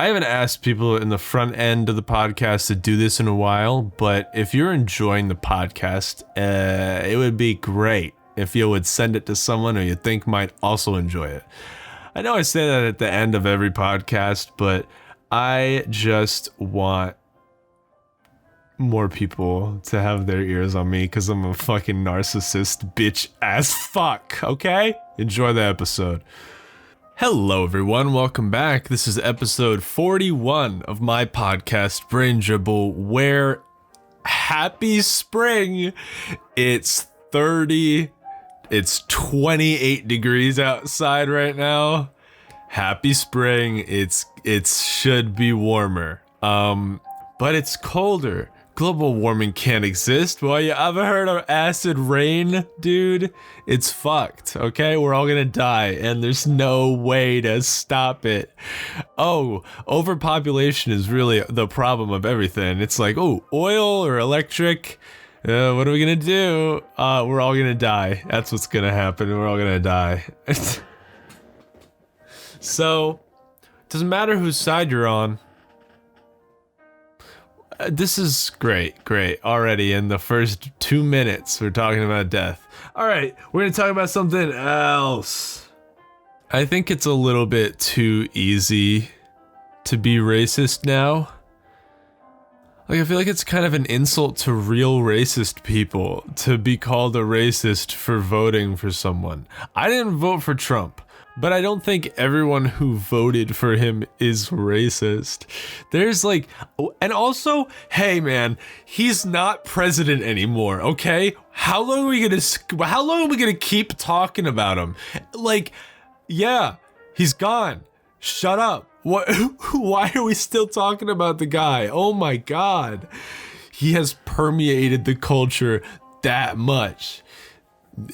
I haven't asked people in the front end of the podcast to do this in a while, but if you're enjoying the podcast, it would be great if you would send it to someone who you think might also enjoy it. I know I say that at the end of every podcast, but I just want more people to have their ears on me because I'm a fucking narcissist bitch as fuck, okay? Enjoy the episode. Hello everyone, welcome back. This is episode 41 of my podcast, Dribble, where happy spring. It's 28 degrees outside right now. Happy spring. It should be warmer. But it's colder. Global warming can't exist. Well, you ever heard of acid rain, dude? It's fucked, okay? We're all gonna die, and there's no way to stop it. Oh, overpopulation is really the problem of everything. It's like, oh, oil or electric? What are we gonna do? We're all gonna die. That's what's gonna happen. We're all gonna die. So, doesn't matter whose side you're on. This is great. Already in the first 2 minutes, we're talking about death. Alright, we're gonna talk about something else. I think it's a little bit too easy to be racist now. Like, I feel like it's kind of an insult to real racist people to be called a racist for voting for someone. I didn't vote for Trump. But I don't think everyone who voted for him is racist. There's like, and also, hey man, he's not president anymore, okay? How long are we gonna keep talking about him? Like, yeah, he's gone. Shut up. What? Why are we still talking about the guy? Oh my God. He has permeated the culture that much.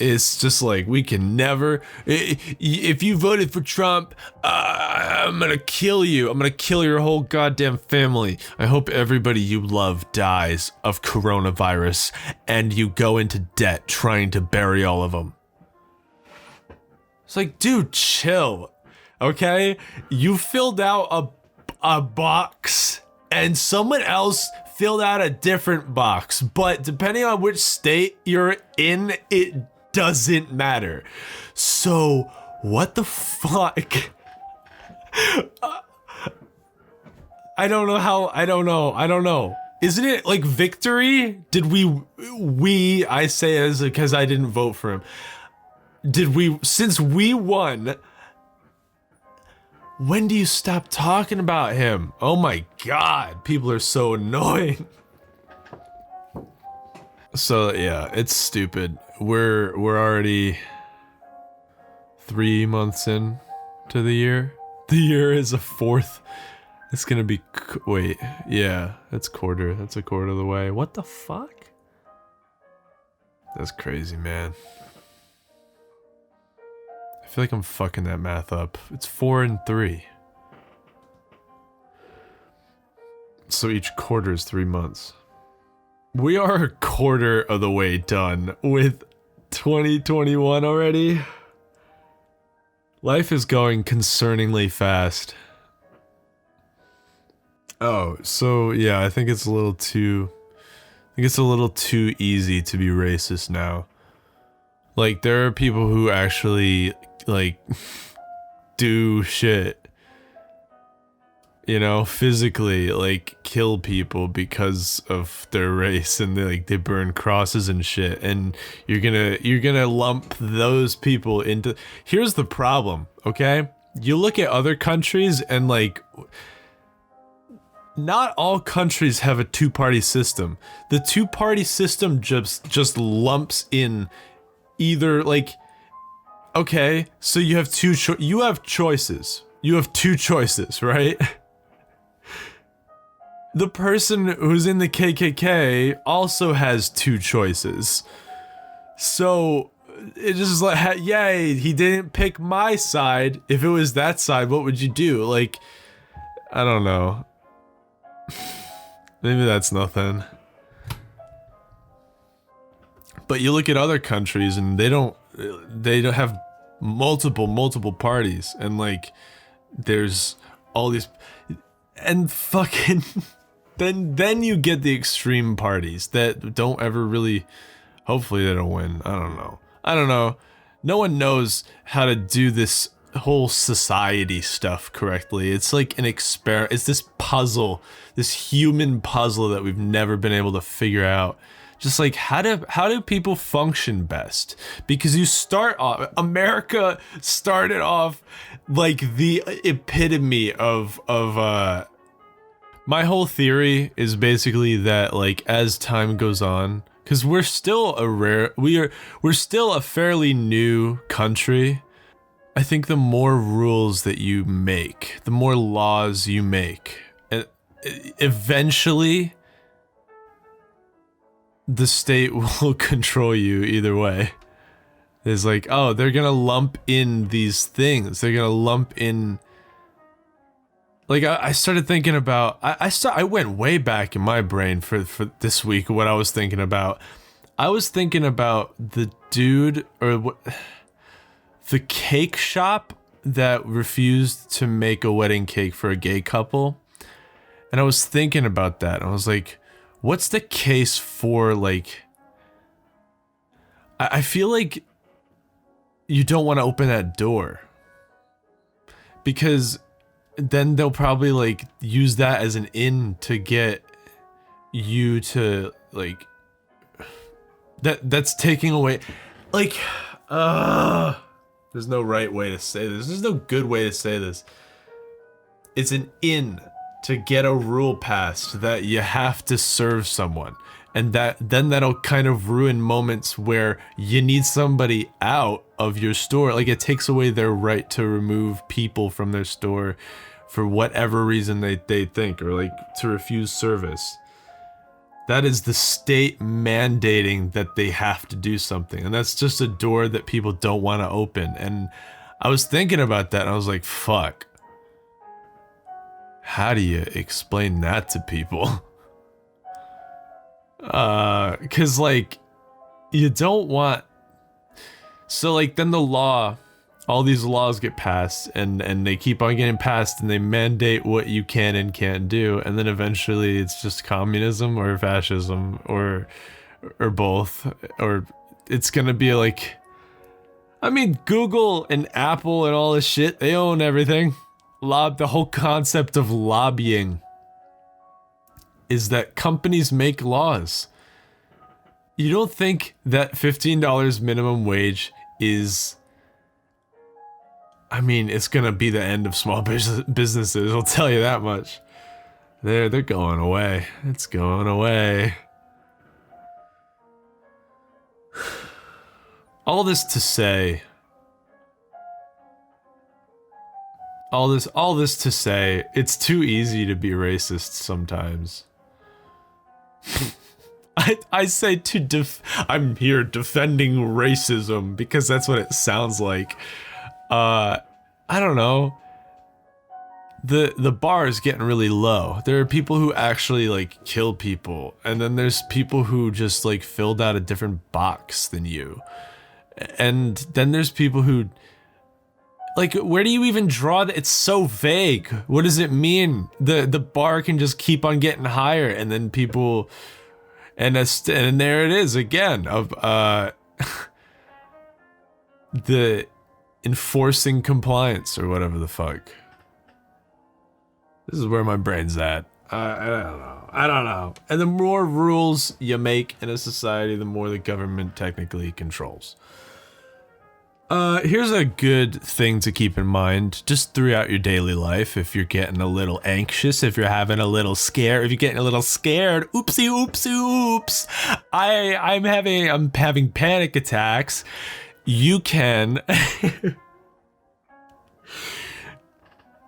It's just like, we can never, if you voted for Trump, I'm gonna kill you. I'm gonna kill your whole goddamn family. I hope everybody you love dies of coronavirus and you go into debt trying to bury all of them. It's like, dude, chill, okay? You filled out a box and someone else filled out a different box, but depending on which state you're in, it doesn't matter. So, what the fuck? I don't know. Isn't it like victory? Did I say as because I didn't vote for him. Since we won, when do you stop talking about him? Oh my God, people are so annoying. So yeah, it's stupid. We're already 3 months in to the year. The year is a fourth. It's gonna be, wait, yeah, that's a quarter of the way. What the fuck? That's crazy, man. I feel like I'm fucking that math up. It's 4 and 3. So each quarter is 3 months. We are a quarter of the way done with 2021 already. Life is going concerningly fast. Oh, so yeah, I think it's a little too easy to be racist now. Like, there are people who actually, like, do shit. You know, physically, like, kill people because of their race, and they burn crosses and shit, and you're gonna lump those people into. Here's the problem, okay? You look at other countries and, like, not all countries have a two-party system. The two-party system just lumps in either, like, okay, so you have choices. You have two choices, right? The person who's in the KKK also has two choices. So, it just like, yay, he didn't pick my side. If it was that side, what would you do? Like, I don't know. Maybe that's nothing. But you look at other countries and they don't have multiple parties, and like, there's all these, and fucking then you get the extreme parties that don't ever really, hopefully they don't win. I don't know. No one knows how to do this whole society stuff correctly. It's like an experiment. It's this puzzle, this human puzzle that we've never been able to figure out. Just like how do people function best? Because you start off, America started off like the epitome of my whole theory is basically that, like, as time goes on, because we're still we're still a fairly new country. I think the more rules that you make, the more laws you make, eventually the state will control you either way. It's like, oh, they're gonna lump in these things. They're gonna lump in. Like, I started thinking about, I went way back in my brain for this week, what I was thinking about. I was thinking about the dude, or what, the cake shop that refused to make a wedding cake for a gay couple. And I was thinking about that. I was like, what's the case for, like, I feel like you don't want to open that door. Because then they'll probably, like, use that as an in to get you to, like, that's taking away, like, there's no right way to say this. There's no good way to say this. It's an in to get a rule passed that you have to serve someone. And then that'll kind of ruin moments where you need somebody out of your store. Like, it takes away their right to remove people from their store for whatever reason they think, or like to refuse service. That is the state mandating that they have to do something. And that's just a door that people don't want to open. And I was thinking about that and I was like, fuck. How do you explain that to people? Cause like, you don't want, so like then the law, all these laws get passed and they keep on getting passed and they mandate what you can and can't do. And then eventually it's just communism or fascism or both, or it's gonna be like, I mean, Google and Apple and all this shit, they own everything. The whole concept of lobbying is that companies make laws. You don't think that $15 minimum wage is, I mean, it's gonna be the end of small businesses, I'll tell you that much. They're going away. It's going away. All this to say, it's too easy to be racist sometimes. I say I'm here defending racism because that's what it sounds like. I don't know. The bar is getting really low. There are people who actually like kill people, and then there's people who just like filled out a different box than you. And then there's people who, like, where do you even draw that? It's so vague. What does it mean? The bar can just keep on getting higher, and then people, and there it is again of the enforcing compliance or whatever the fuck. This is where my brain's at. I don't know. And the more rules you make in a society, the more the government technically controls. Here's a good thing to keep in mind just throughout your daily life. If you're getting a little anxious, if you're having a little scare, if you're getting a little scared, oopsie, oopsie, oops. I'm having panic attacks. You can,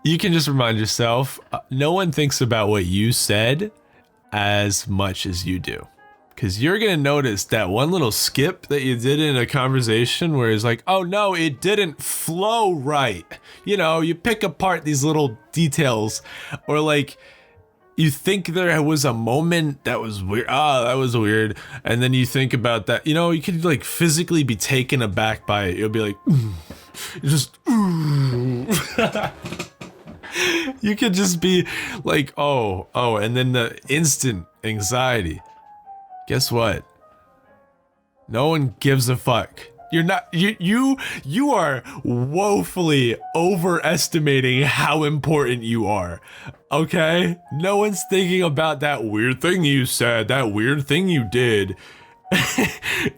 you can just remind yourself, no one thinks about what you said as much as you do. Because you're going to notice that one little skip that you did in a conversation where it's like, oh no, it didn't flow right. You know, you pick apart these little details, or like, you think there was a moment that was weird. That was weird. And then you think about that, you know, you could like physically be taken aback by it. You'll be like, just, You could just be like, oh, and then the instant anxiety. Guess what? No one gives a fuck. You're not, you are woefully overestimating how important you are. Okay? No one's thinking about that weird thing you said, that weird thing you did.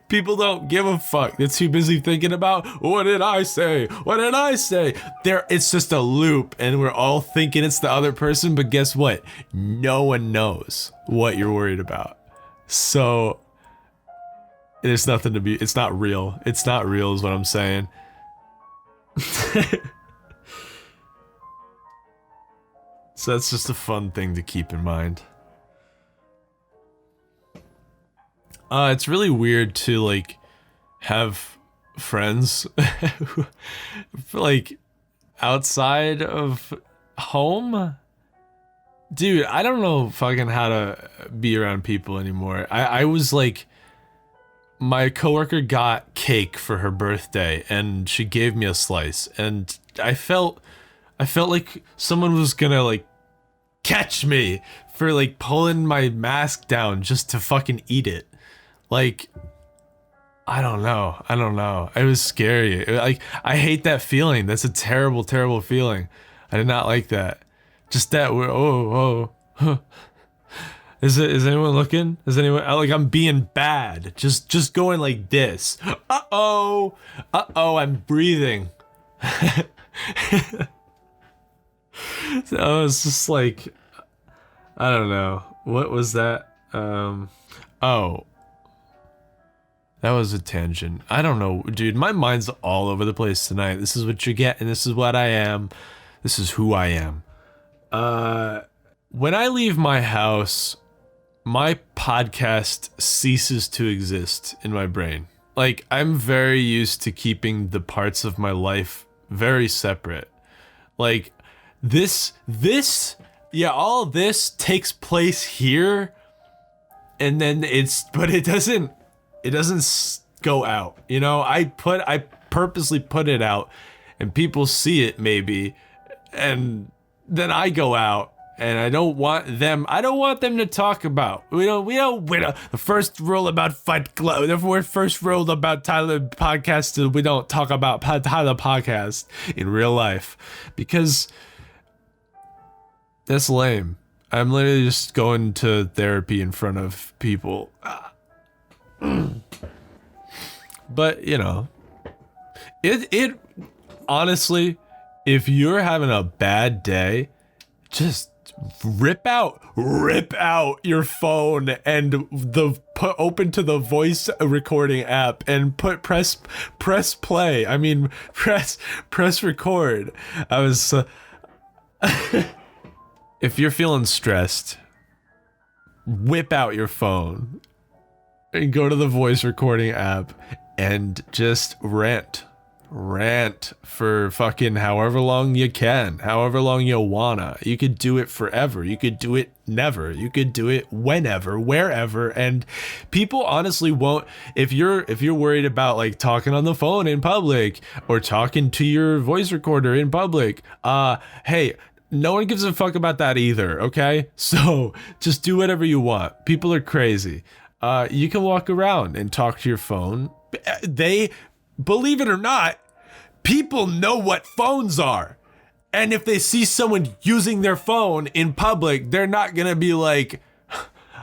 People don't give a fuck. They're too busy thinking about, what did I say? What did I say? It's just a loop, and we're all thinking it's the other person, but guess what? No one knows what you're worried about. So, there's nothing to be, it's not real. It's not real is what I'm saying. So that's just a fun thing to keep in mind. It's really weird to, like, have friends, like, outside of home. Dude, I don't know fucking how to be around people anymore. I was like, my coworker got cake for her birthday, and she gave me a slice, and I felt like someone was gonna, like, catch me for, like, pulling my mask down just to fucking eat it. Like, I don't know. It was scary. Like, I hate that feeling. That's a terrible, terrible feeling. I did not like that. Just that, huh. Is anyone looking? Is anyone, like, I'm being bad. Just going like this. Uh-oh, I'm breathing. So it's just like, I don't know. What was that? Oh. That was a tangent. I don't know, dude. My mind's all over the place tonight. This is what you get, and this is what I am. This is who I am. When I leave my house, my podcast ceases to exist in my brain. Like, I'm very used to keeping the parts of my life very separate. Like, all this takes place here, and then but it doesn't go out, you know? I purposely put it out, and people see it maybe, and then I go out, and I don't want them to talk about. We don't. The first rule about Fight Club, the first rule about Tyler podcast is we don't talk about Tyler podcast in real life, because that's lame. I'm literally just going to therapy in front of people. But, you know, it honestly, if you're having a bad day, just rip out your phone and open to the voice recording app and press play. I mean, press record. If you're feeling stressed, whip out your phone and go to the voice recording app and just rant for fucking however long you can, however long you wanna. You could do it forever. You could do it never. You could do it whenever, wherever, and people honestly won't. If you're worried about, like, talking on the phone in public or talking to your voice recorder in public, hey, no one gives a fuck about that either, okay? So just do whatever you want. People are crazy. You can walk around and talk to your phone. Believe it or not, people know what phones are. And if they see someone using their phone in public, they're not gonna be like,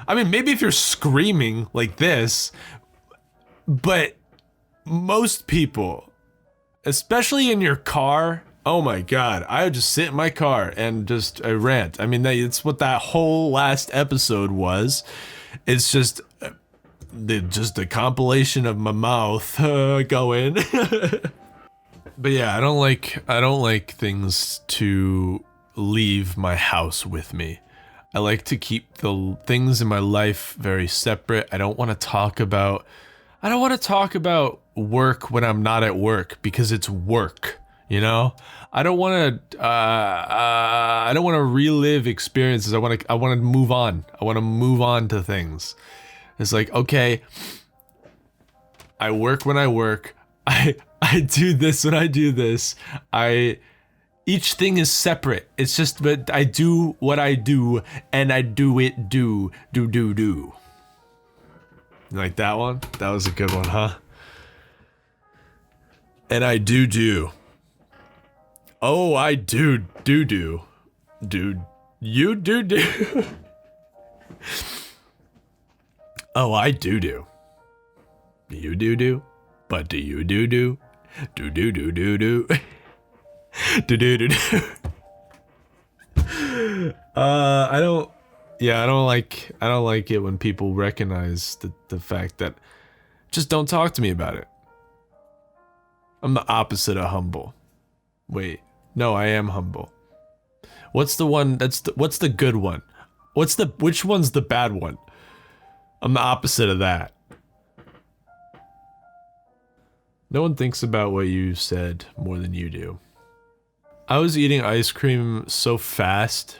I mean, maybe if you're screaming like this, but most people, especially in your car, oh my God, I would just sit in my car and just rant. I mean, it's what that whole last episode was. It's just a compilation of my mouth going. But yeah, I don't like things to leave my house with me. I like to keep the things in my life very separate. I don't want to talk about work when I'm not at work, because it's work, you know? I don't want to relive experiences. I want to move on. I want to move on to things. It's like, okay, I work when I work. I do this when I do this. I Each thing is separate. It's just, but I do what I do, and I do it do. You like that one? That was a good one, huh? And I do. Oh, I do. Dude, you do. Oh, I do. You do. But do you do? Do. Do. I don't like it when people recognize the fact that just don't talk to me about it. I'm the opposite of humble. Wait, no, I am humble. What's the one what's the good one? Which one's the bad one? I'm the opposite of that. No one thinks about what you said more than you do. I was eating ice cream so fast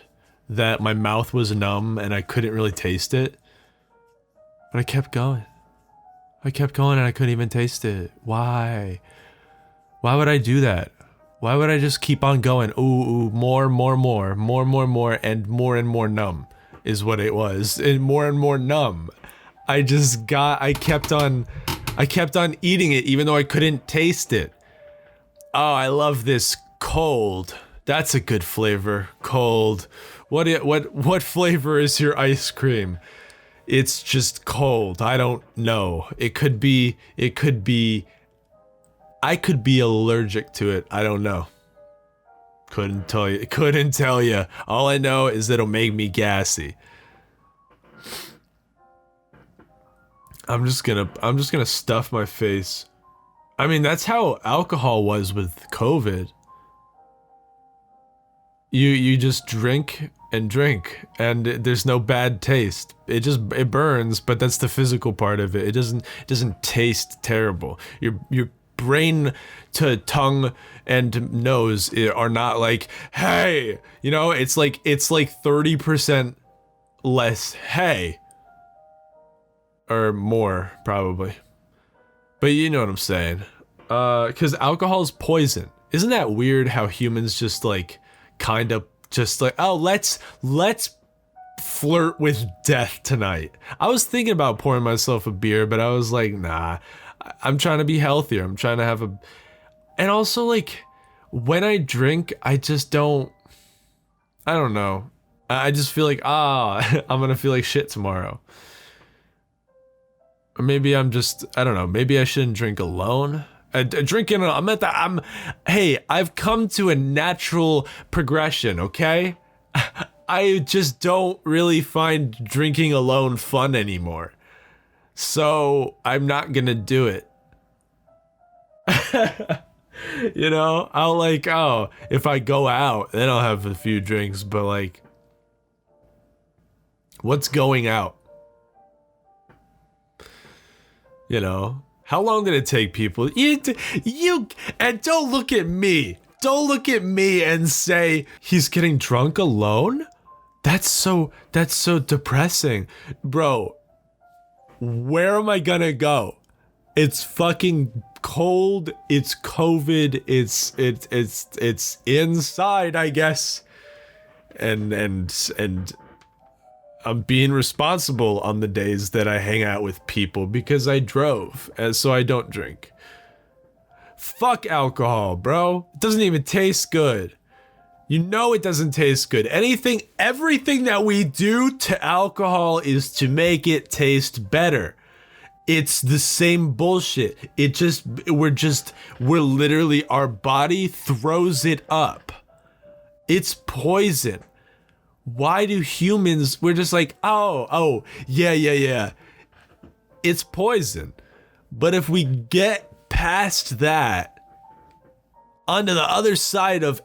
that my mouth was numb and I couldn't really taste it. But I kept going. And I couldn't even taste it. Why? Why would I do that? Why would I just keep on going? Ooh, more, and more numb is what it was. And more numb. I kept on eating it even though I couldn't taste it. Oh, I love this cold. That's a good flavor. Cold. What flavor is your ice cream? It's just cold. I don't know. It could be I could be allergic to it. I don't know. Couldn't tell you. All I know is that it'll make me gassy. I'm just gonna stuff my face. I mean, that's how alcohol was with COVID. You just drink, and there's no bad taste. It burns, but that's the physical part of it. It doesn't taste terrible. Your brain to tongue and nose are not like, hey, you know, it's like 30% less hey. Or more, probably. But you know what I'm saying. Cause alcohol's poison. Isn't that weird how humans just like kind of just like, oh, let's flirt with death tonight. I was thinking about pouring myself a beer, but I was like, nah, I'm trying to be healthier. I'm trying to have and also like when I drink, I just don't, I don't know. I just feel like, I'm gonna feel like shit tomorrow. Or maybe I'm just, I don't know, maybe I shouldn't drink alone. Hey, I've come to a natural progression, okay? I just don't really find drinking alone fun anymore. So, I'm not gonna do it. You know, I'll like, if I go out, then I'll have a few drinks, but like, what's going out? You know, how long did it take people? You and don't look at me. Don't look at me and say he's getting drunk alone. That's so depressing, bro. Where am I gonna go? It's fucking cold. It's COVID. It's inside, I guess. And I'm being responsible on the days that I hang out with people because I drove, and so I don't drink. Fuck alcohol, bro. It doesn't even taste good. You know it doesn't taste good. Everything that we do to alcohol is to make it taste better. It's the same bullshit. We're literally, our body throws it up. It's poison. Why do humans, we're just like, yeah. It's poison. But if we get past that, onto the other side of,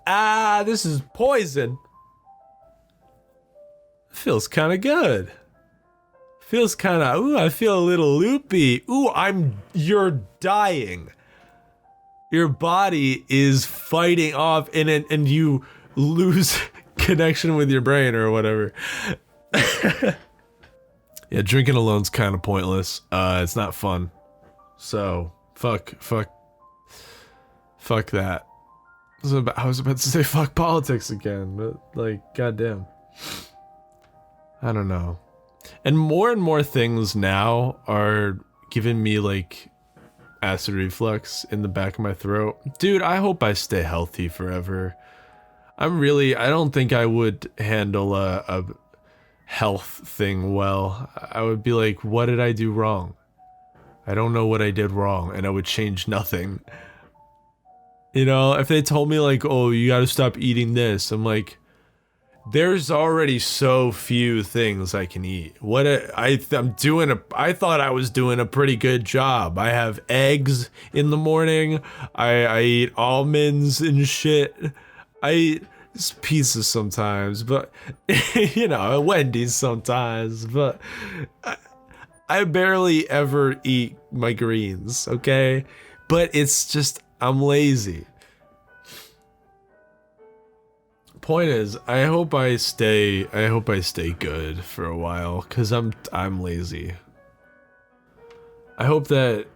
this is poison, feels kind of good. Feels kind of, I feel a little loopy. You're dying. Your body is fighting off and you lose connection with your brain or whatever. Yeah, drinking alone's kind of pointless. It's not fun. So, fuck that. I was about to say fuck politics again, but like, goddamn. I don't know. And more things now are giving me like acid reflux in the back of my throat. Dude, I hope I stay healthy forever. I don't think I would handle a health thing well. I would be like, what did I do wrong? I don't know what I did wrong, and I would change nothing. You know, if they told me like, oh, you gotta stop eating this, I'm like, there's already so few things I can eat. I thought I was doing a pretty good job. I have eggs in the morning. I eat almonds and shit. I eat pizza sometimes, but you know, Wendy's sometimes, but I barely ever eat my greens, okay? But it's just, I'm lazy. Point is, I hope I stay good for a while, cause I'm lazy. I hope that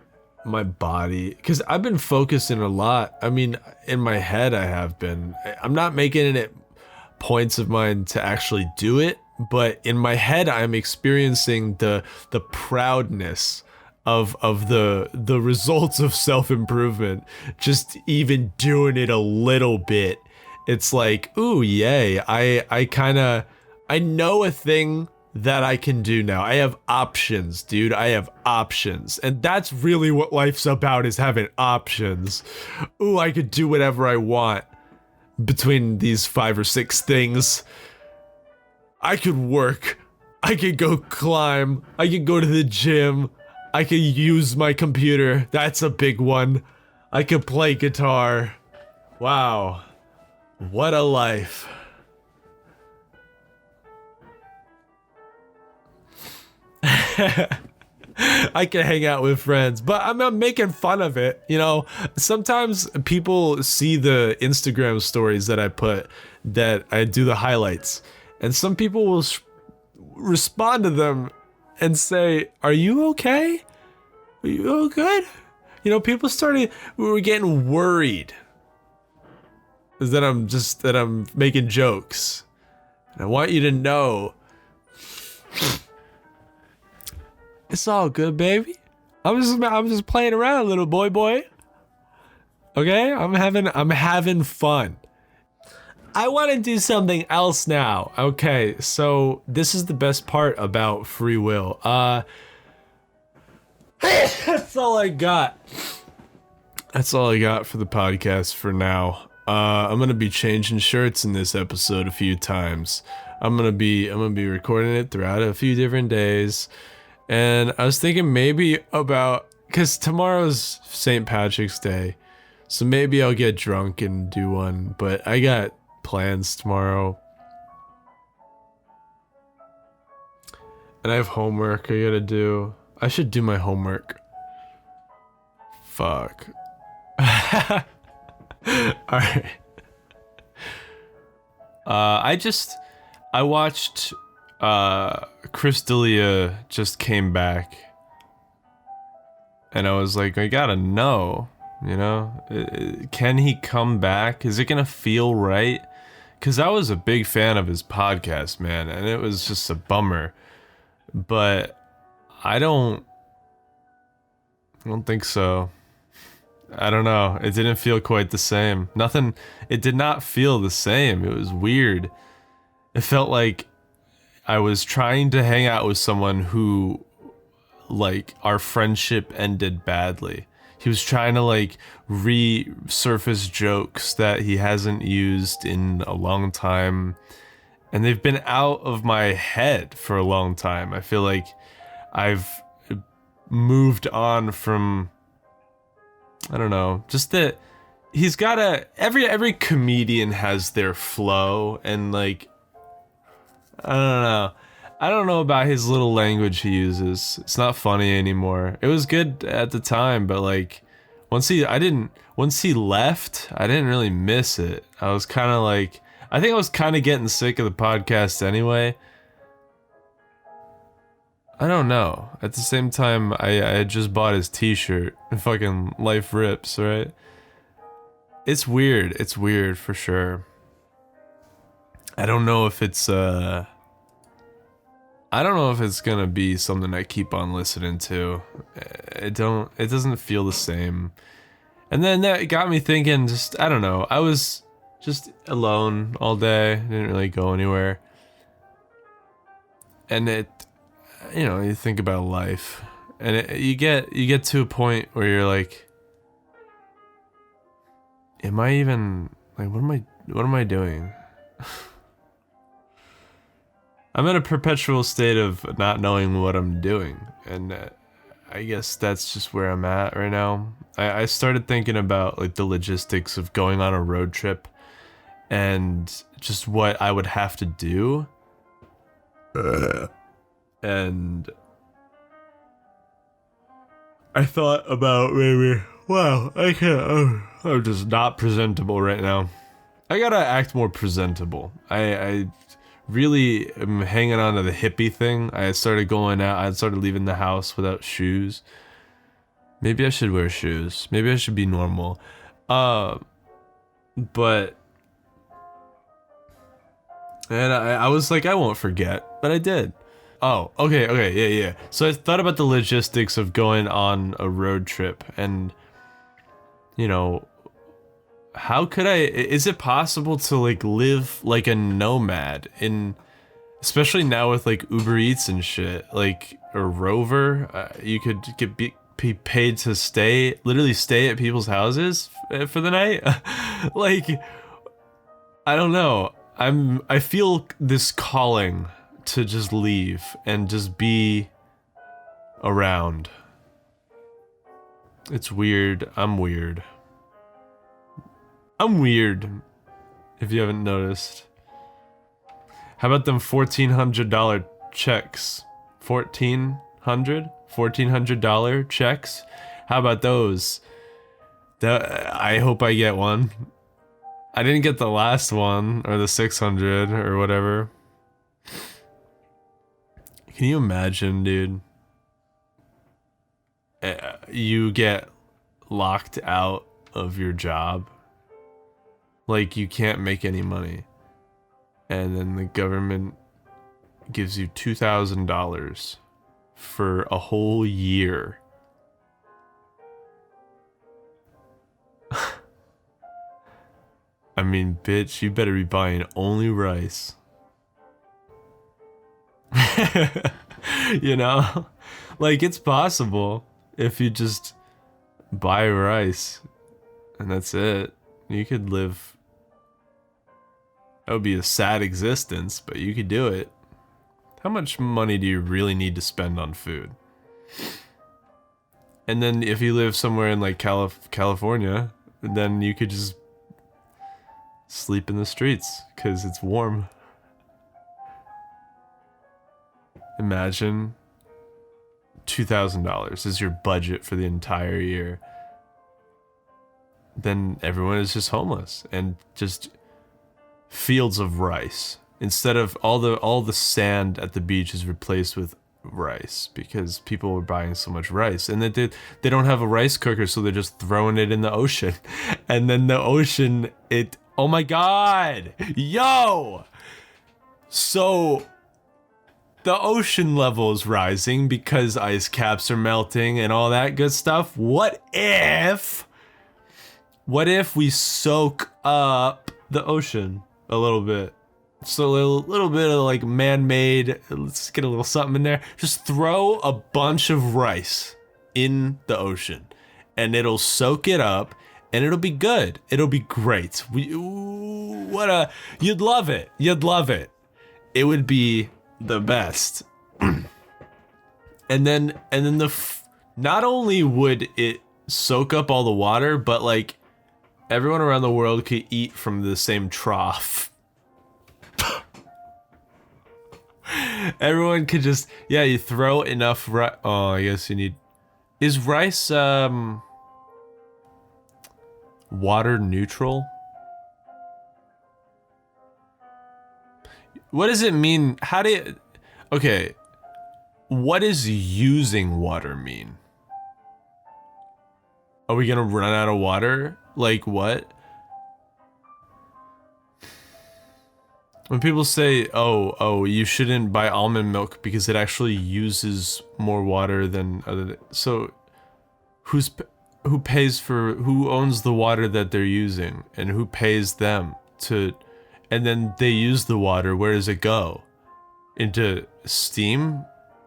my body, cause I've been focusing a lot. I mean, in my head I have been. I'm not making it points of mine to actually do it, but in my head I'm experiencing the proudness of the results of self-improvement. Just even doing it a little bit. It's like, ooh, yay, I know a thing that I can do now. I have options, dude. I have options. And that's really what life's about, is having options. Ooh, I could do whatever I want between these 5 or 6 things. I could work. I could go climb. I could go to the gym. I could use my computer. That's a big one. I could play guitar. Wow. What a life. I can hang out with friends, but I'm not making fun of it, you know? Sometimes people see the Instagram stories that I put, that I do the highlights, and some people will respond to them and say, are you okay? Are you all good? You know, we were getting worried. Is that I'm making jokes. And I want you to know, it's all good, baby. I'm just playing around, little boy. Okay? I'm having fun. I want to do something else now. Okay, so this is the best part about free will. That's all I got. That's all I got for the podcast for now. I'm gonna be changing shirts in this episode a few times. I'm gonna be recording it throughout a few different days. And I was thinking maybe cause tomorrow's St. Patrick's Day. So maybe I'll get drunk and do one, but I got plans tomorrow. And I have homework I gotta do. I should do my homework. Fuck. Alright. I watched Chris D'Elia just came back. And I was like, I gotta know, you know? Can he come back? Is it gonna feel right? Because I was a big fan of his podcast, man, and it was just a bummer. But I don't think so. I don't know. It didn't feel quite the same. It did not feel the same. It was weird. It felt like I was trying to hang out with someone who, like, our friendship ended badly. He was trying to, like, resurface jokes that he hasn't used in a long time. And they've been out of my head for a long time. I feel like I've moved on from, I don't know, just that he's got every comedian has their flow, and like, I don't know about his little language he uses. It's not funny anymore. It was good at the time, but like, once he left, I didn't really miss it. I was kind of like, I think I was kind of getting sick of the podcast anyway. I don't know. At the same time, I had just bought his t-shirt. Fucking life rips, right? It's weird. It's weird for sure. I don't know if it's I don't know if it's gonna be something I keep on listening to. It doesn't feel the same. And then that got me thinking, just, I don't know, I was just alone all day, didn't really go anywhere. And you think about life, and you get to a point where you're like, am I even, like, what am I doing? I'm in a perpetual state of not knowing what I'm doing, and I guess that's just where I'm at right now. I started thinking about, like, the logistics of going on a road trip and just what I would have to do. And I thought about maybe, wow, I'm just not presentable right now. I gotta act more presentable. I really am hanging on to the hippie thing. I started going out, I started leaving the house without shoes. Maybe I should wear shoes. Maybe I should be normal. But, and I was like, I won't forget, but I did. Oh, okay, yeah. So I thought about the logistics of going on a road trip, and, how could is it possible to, like, live like a nomad especially now with, like, Uber Eats and shit, like, or Rover, you could be paid to literally stay at people's houses for the night. Like, I don't know. I feel this calling to just leave and just be around. It's weird. I'm weird. I'm weird, if you haven't noticed. How about them $1,400 checks? $1,400 checks? How about those? I hope I get one. I didn't get the last one, or the 600, or whatever. Can you imagine, dude? You get locked out of your job. Like, you can't make any money. And then the government gives you $2,000 for a whole year. I mean, bitch, you better be buying only rice. Like, it's possible if you just buy rice and that's it. You could live. That would be a sad existence, but you could do it. How much money do you really need to spend on food? And then if you live somewhere in, like, California, then you could just sleep in the streets because it's warm. Imagine $2,000 is your budget for the entire year. Then everyone is just homeless and just fields of rice. Instead of all the sand at the beach is replaced with rice because people were buying so much rice, and they don't have a rice cooker, so they're just throwing it in the ocean. And then the ocean, oh my god, yo, so the ocean level is rising because ice caps are melting and all that good stuff. What if we soak up the ocean a little bit? So a little bit of, like, man-made, let's get a little something in there. Just throw a bunch of rice in the ocean and it'll soak it up and it'll be good. It'll be great. You'd love it. You'd love it. It would be the best. And then not only would it soak up all the water, but, like, everyone around the world could eat from the same trough. Everyone could just, you throw enough rice. Oh, I guess you need. Is rice water neutral? What does it mean? Okay, what does using water mean? Are we gonna run out of water? Like, what? When people say, oh, you shouldn't buy almond milk because it actually uses more water than other, so who owns the water that they're using, and who pays them to, and then they use the water, where does it go? Into steam?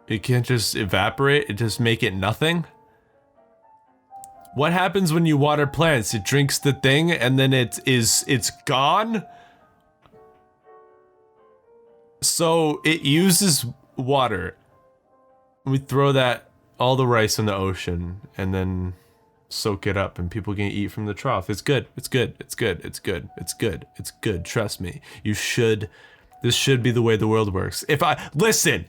It can't just evaporate, it just make it nothing? What happens when you water plants? It drinks the thing and then it's gone? So it uses water. We throw all the rice in the ocean and then soak it up and people can eat from the trough. It's good. It's good. It's good. It's good. It's good. It's good. Trust me. This should be the way the world works. Listen,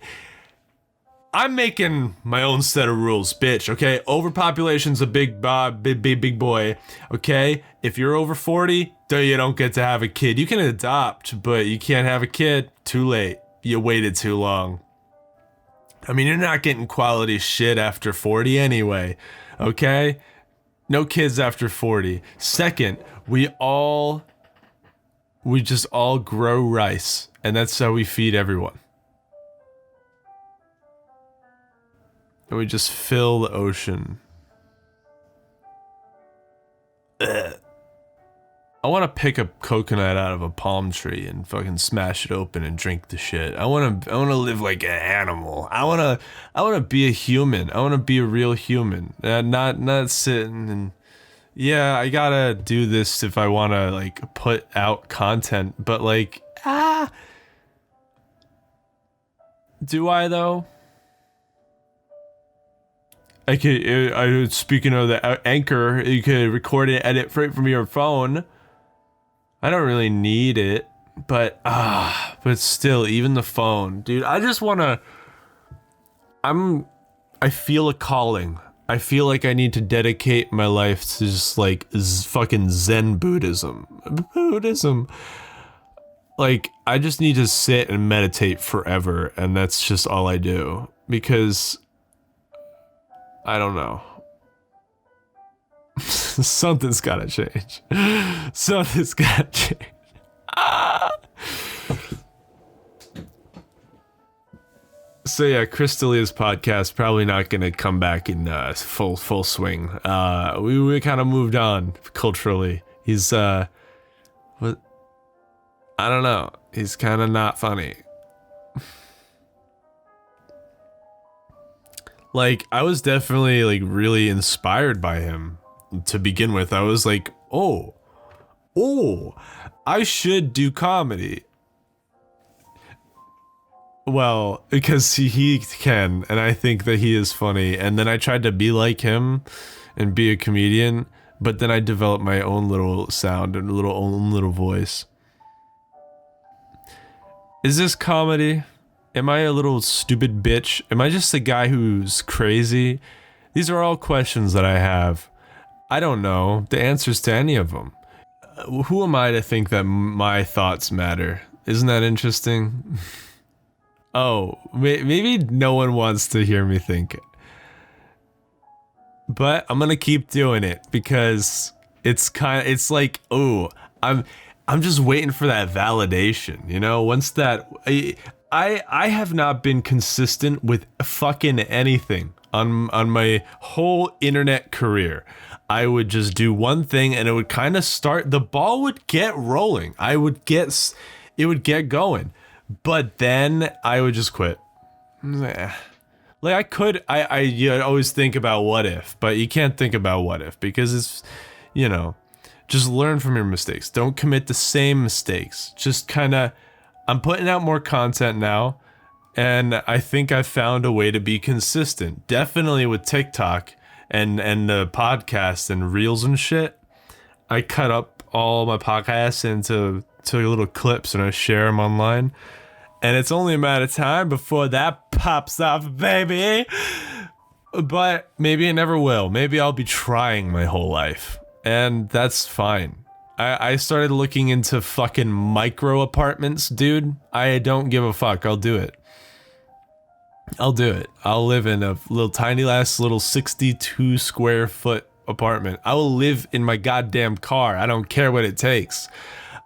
I'm making my own set of rules, bitch, okay? Overpopulation's a big boy, okay? If you're over 40, you don't get to have a kid. You can adopt, but you can't have a kid. Too late. You waited too long. I mean, you're not getting quality shit after 40 anyway, okay? No kids after 40. Second, we just all grow rice, and that's how we feed everyone. And we just fill the ocean. Ugh. I want to pick a coconut out of a palm tree and fucking smash it open and drink the shit. I want to live like an animal. I want to be a human. I want to be a real human. Not sitting and, yeah, I gotta do this if I want to like put out content, but like, do I though? Speaking of the Anchor, you could record and edit right from your phone. I don't really need it, but still, even the phone, dude. I just wanna. I feel a calling. I feel like I need to dedicate my life to just like fucking Zen Buddhism. Like, I just need to sit and meditate forever, and that's just all I do because. I don't know. Something's gotta change. Something's gotta change. So yeah, Chris D'Elia's podcast probably not gonna come back in full swing. We kind of moved on culturally. He's I don't know. He's kind of not funny. Like, I was definitely, like, really inspired by him to begin with. I was like, oh, I should do comedy. Well, because he can, and I think that he is funny. And then I tried to be like him and be a comedian, but then I developed my own little sound and own little voice. Is this comedy? Am I a little stupid bitch? Am I just a guy who's crazy? These are all questions that I have. I don't know the answers to any of them. Who am I to think that my thoughts matter? Isn't that interesting? Oh, maybe no one wants to hear me think. But I'm gonna keep doing it because it's like, oh, I'm just waiting for that validation, you know? Once that I have not been consistent with fucking anything on my whole internet career. I would just do one thing and it would kind of start, the ball would get rolling. It would get going. But then I would just quit. Like I always think about what if, but you can't think about what if because it's, just learn from your mistakes. Don't commit the same mistakes. Just I'm putting out more content now, and I think I found a way to be consistent. Definitely with TikTok and the podcast and reels and shit. I cut up all my podcasts into little clips and I share them online. And it's only a matter of time before that pops off, baby. But maybe it never will. Maybe I'll be trying my whole life. And that's fine. I started looking into fucking micro apartments, dude. I don't give a fuck. I'll do it. I'll live in a little tiny little 62 square foot apartment. I will live in my goddamn car. I don't care what it takes.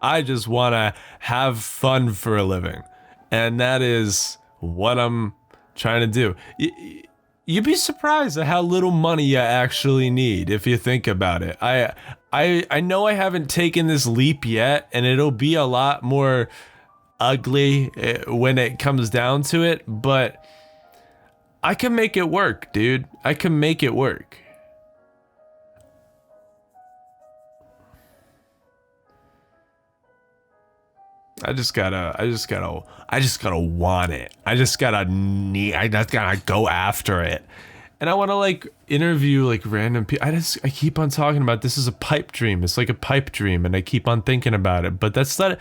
I just want to have fun for a living. And that is what I'm trying to do. You'd be surprised at how little money you actually need if you think about it. I know I haven't taken this leap yet, and it'll be a lot more ugly when it comes down to it, but I can make it work, dude. I can make it work. I just gotta want it. I just gotta go after it. And I want to like interview like random people. I keep on talking about this is a pipe dream. It's like a pipe dream, and I keep on thinking about it. But that's not.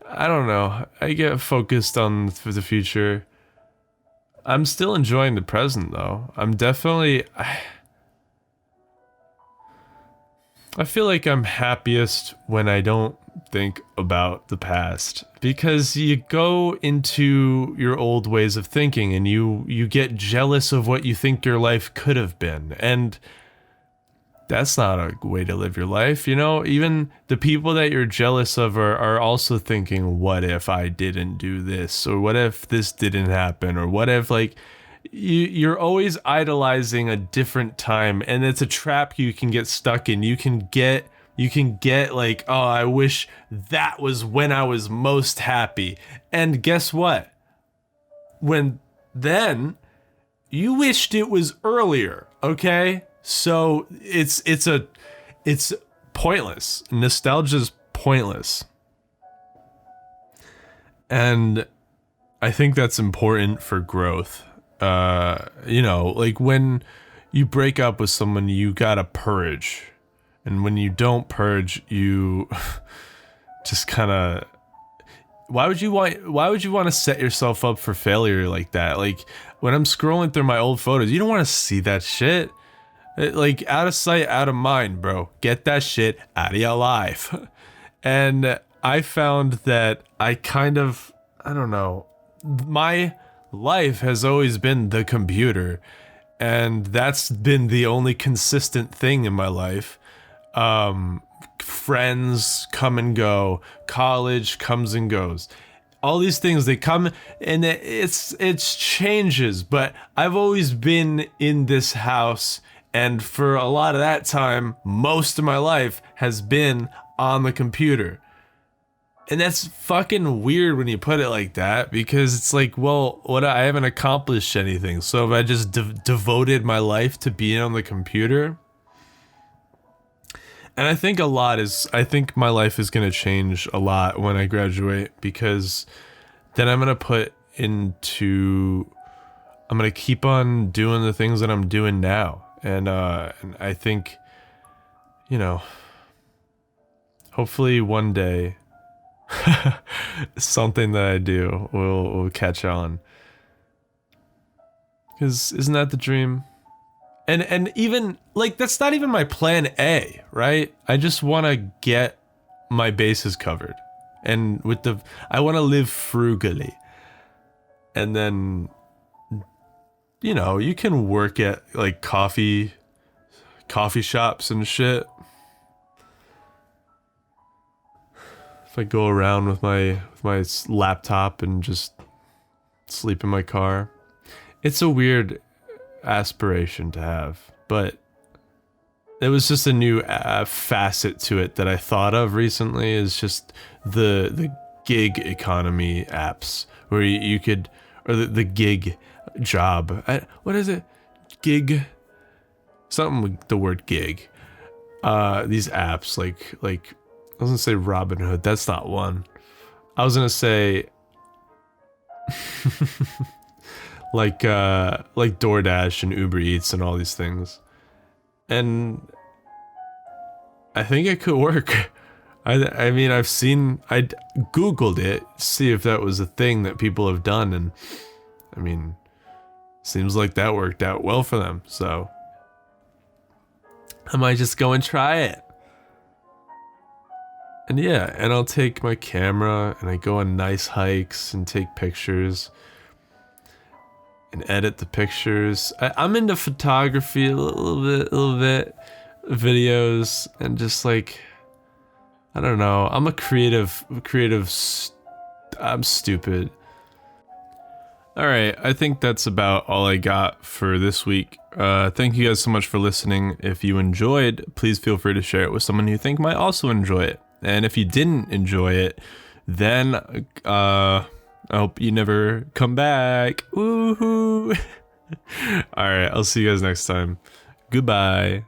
I don't know. I get focused on for the future. I'm still enjoying the present though. I'm definitely. I feel like I'm happiest when I don't think about the past, because you go into your old ways of thinking and you get jealous of what you think your life could have been, and that's not a way to live your life. You know, even the people that you're jealous of are also thinking, what if I didn't do this, or what if this didn't happen, or what if like you're always idolizing a different time, and it's a trap you can get stuck in. You can get like, oh, I wish that was when I was most happy. And guess what? Then you wished it was earlier, okay? So it's pointless. Nostalgia's pointless. And I think that's important for growth. You know, like when you break up with someone, you gotta purge. And when you don't purge, you just kind of. Why would you want to set yourself up for failure like that? Like when I'm scrolling through my old photos, you don't want to see that shit. Like out of sight, out of mind, bro. Get that shit out of your life. And I found that I don't know. My life has always been the computer, and that's been the only consistent thing in my life. Friends come and go, college comes and goes, all these things, they come and it's changes, but I've always been in this house, and for a lot of that time, most of my life has been on the computer. And that's fucking weird when you put it like that, because it's like, well, I haven't accomplished anything, so have I just devoted my life to being on the computer? And I think my life is going to change a lot when I graduate, because then I'm going to keep on doing the things that I'm doing now. And I think, you know, hopefully one day something that I do will catch on. Because isn't that the dream? And even, like, that's not even my plan A, right? I just want to get my bases covered. And I want to live frugally. And then, you know, you can work at, like, coffee shops and shit. If I go around with my laptop and just sleep in my car. It's a weird aspiration to have, but it was just a new facet to it that I thought of recently, is just the gig economy apps where you could, or the gig job. What is it? Gig? Something with the word gig. These apps like I was gonna say Robinhood. That's not one. I was gonna say like DoorDash and Uber Eats and all these things. And I think it could work. I mean, I Googled it, see if that was a thing that people have done, and I mean, seems like that worked out well for them, so I might just go and try it. And yeah, and I'll take my camera and I go on nice hikes and take pictures and edit the pictures. I'm into photography a little bit, videos, and just like, I don't know. I'm a creative, I'm stupid. All right, I think that's about all I got for this week. Thank you guys so much for listening. If you enjoyed, please feel free to share it with someone you think might also enjoy it. And if you didn't enjoy it, then I hope you never come back. Woohoo! All right, I'll see you guys next time. Goodbye.